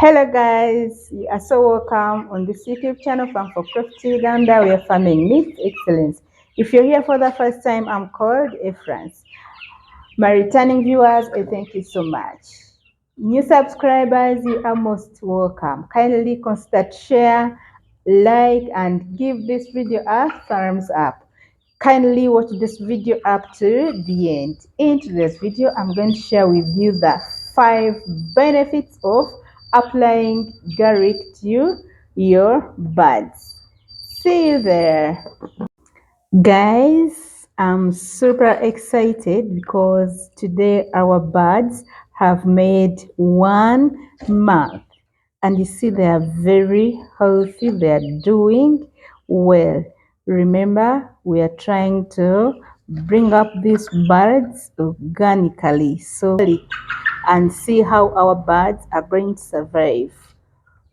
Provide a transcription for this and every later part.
Hello guys, you are so welcome on this YouTube channel Farm for Profit Uganda, where farming meets excellence. If you're here for the first time, I'm called France. My returning viewers, I thank you so much. New subscribers, you are most welcome. Kindly consider to share, like, and give this video a thumbs up. Kindly watch this video up to the end. In today's video, I'm going to share with you the 5 benefits of applying garlic to your buds. See you there. Guys, I'm super excited because today our buds have made 1 month, and you see they are very healthy. They are doing well. Remember, we are trying to bring up these birds organically, so and see how our birds are going to survive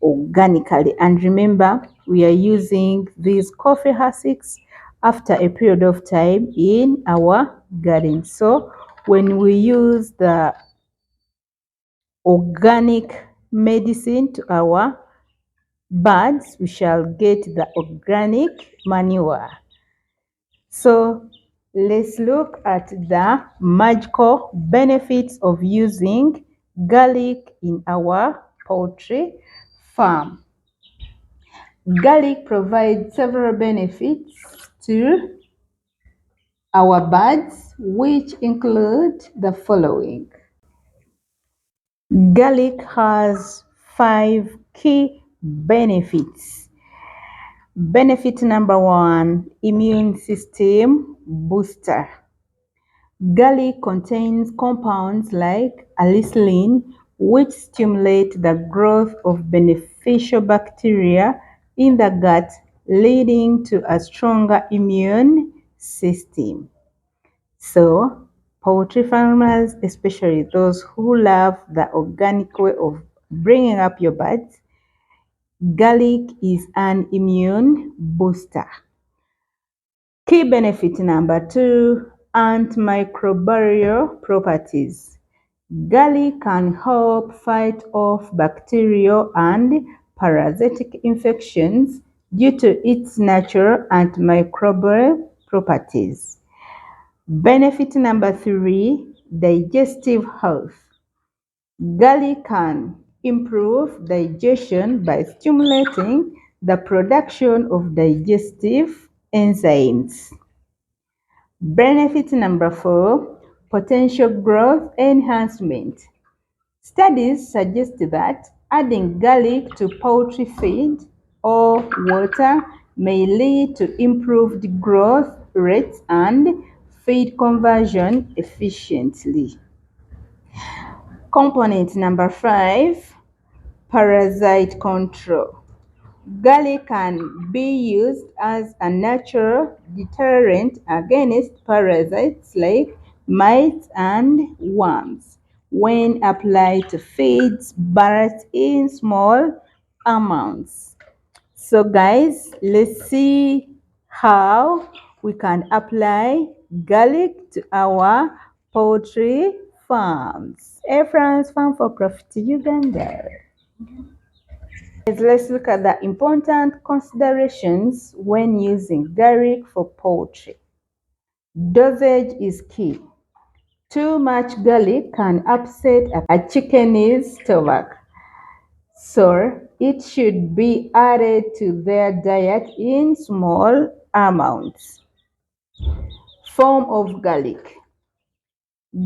organically. And remember, we are using these coffee hussks after a period of time in our garden. So when we use the organic medicine to our birds, we shall get the organic manure. So let's look at the magical benefits of using garlic in our poultry farm. Garlic provides several benefits to our birds, which include the following. Garlic has 5 key benefits. Benefit number 1, immune system booster. Garlic contains compounds like allicin, which stimulate the growth of beneficial bacteria in the gut, leading to a stronger immune system. So, poultry farmers, especially those who love the organic way of bringing up your birds, garlic is an immune booster. Key benefit number 2, antimicrobial properties. Garlic can help fight off bacterial and parasitic infections due to its natural antimicrobial properties. Benefit number 3, digestive health. Garlic can improve digestion by stimulating the production of digestive enzymes. Benefit number 4, potential growth enhancement. Studies suggest that adding garlic to poultry feed or water may lead to improved growth rates and feed conversion efficiently. Component number 5, parasite control. Garlic can be used as a natural deterrent against parasites like mites and worms when applied to feeds but in small amounts. So guys, let's see how we can apply garlic to our poultry farms. France Farm for Profit Uganda. Let's look at the important considerations when using garlic for poultry. Dosage is key. Too much garlic can upset a chicken's stomach, so it should be added to their diet in small amounts. Form of garlic.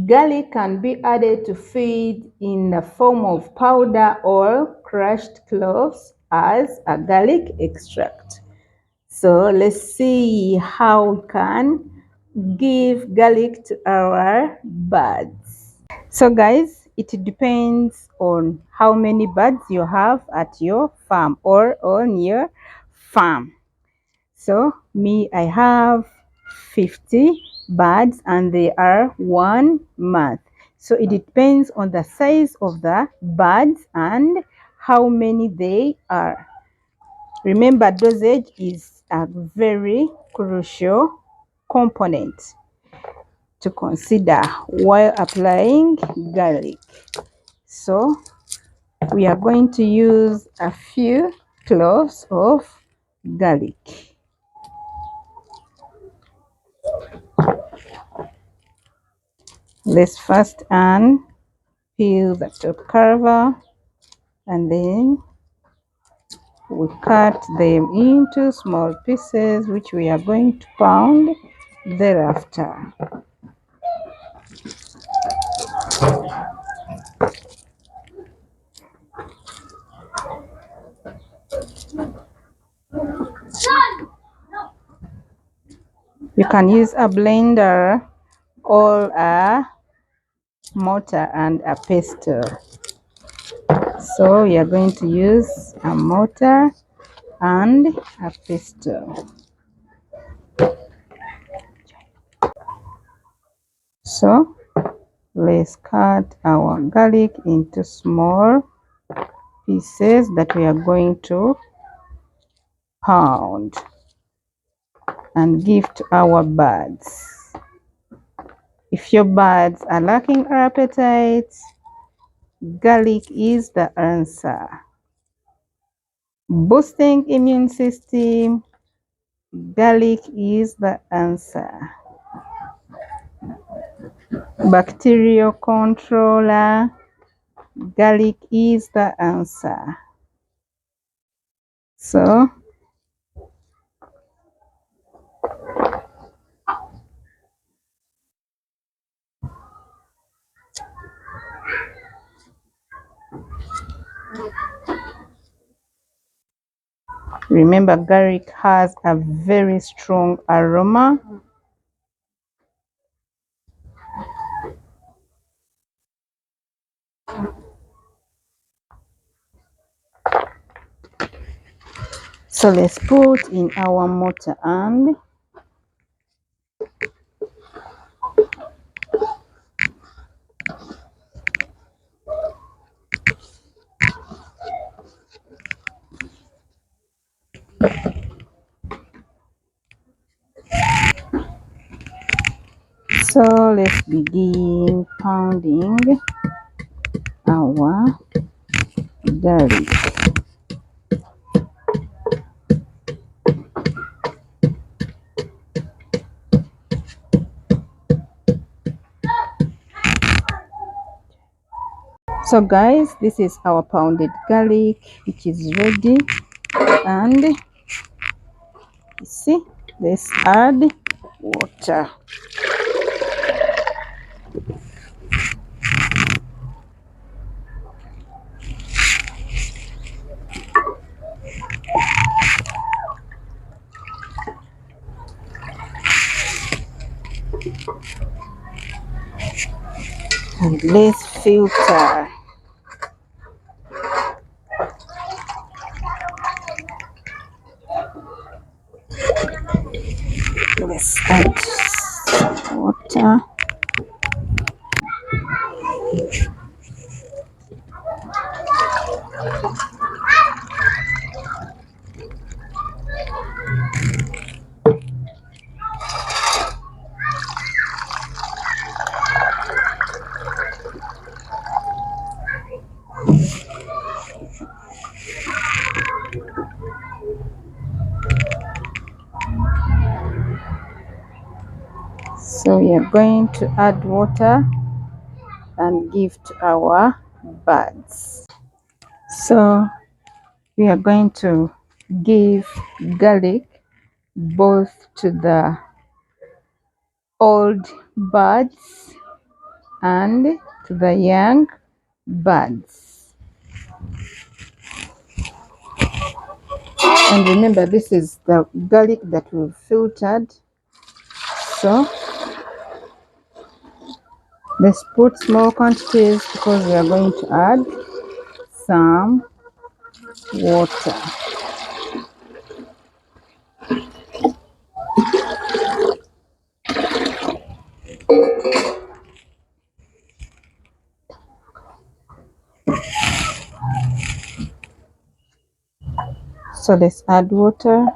Garlic can be added to feed in the form of powder or crushed cloves as a garlic extract. So let's see how we can give garlic to our birds. So guys, it depends on how many birds you have at your farm or on your farm. So me, I have 50 birds and they are 1 month. So it depends on the size of the birds and how many they are. Remember, dosage is a very crucial component to consider while applying garlic. So We are going to use a few cloves of garlic. Let's first peel the top cover, and then we cut them into small pieces, which we are going to pound thereafter. You can use a blender or a mortar and a pestle. So we are going to use a mortar and a pestle. So let's cut our garlic into small pieces that we are going to pound and give to our birds. If your birds are lacking appetite, garlic is the answer. Boosting immune system, garlic is the answer. Bacterial controller, garlic is the answer. So remember, garlic has a very strong aroma. So let's put in our mortar and so let's begin pounding our garlic. So guys, this is our pounded garlic, which is ready. And you see, let's add water. And let's filter. Let's add some water. So we are going to add water and give to our birds. So we are going to give garlic both to the old birds and to the young birds. And remember, this is the garlic that we've filtered. So let's put small quantities because we are going to add some water. So let's add water.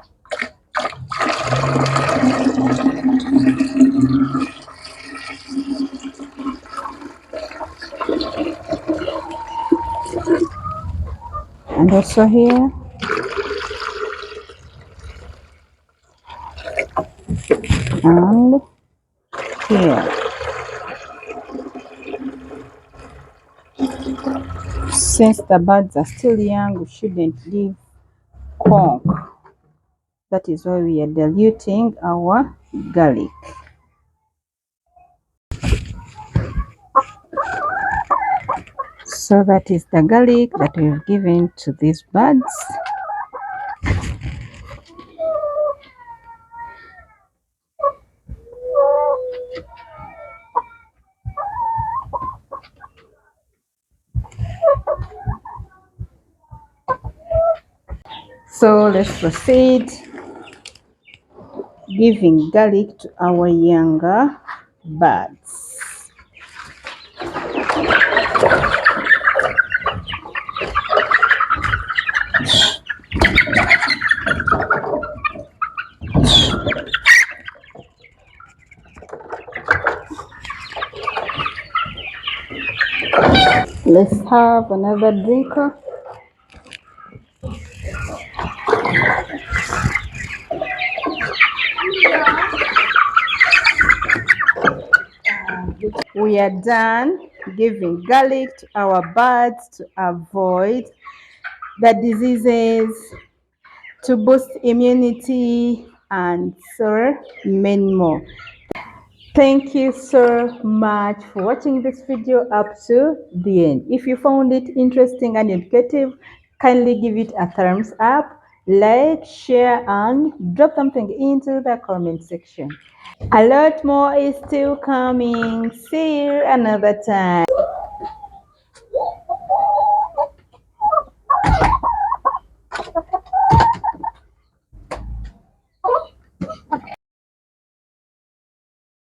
And also here. And here. Since the birds are still young, we shouldn't leave conch. That is why we are diluting our garlic. So that is the garlic that we've given to these birds. So let's proceed giving garlic to our younger birds. Let's have another drinker. We are done giving garlic to our birds to avoid the diseases, to boost immunity, and so many more. Thank you so much for watching this video up to the end. If you found it interesting and educative, kindly give it a thumbs up, like, share, and drop something into the comment section. A lot more is still coming. See you another time.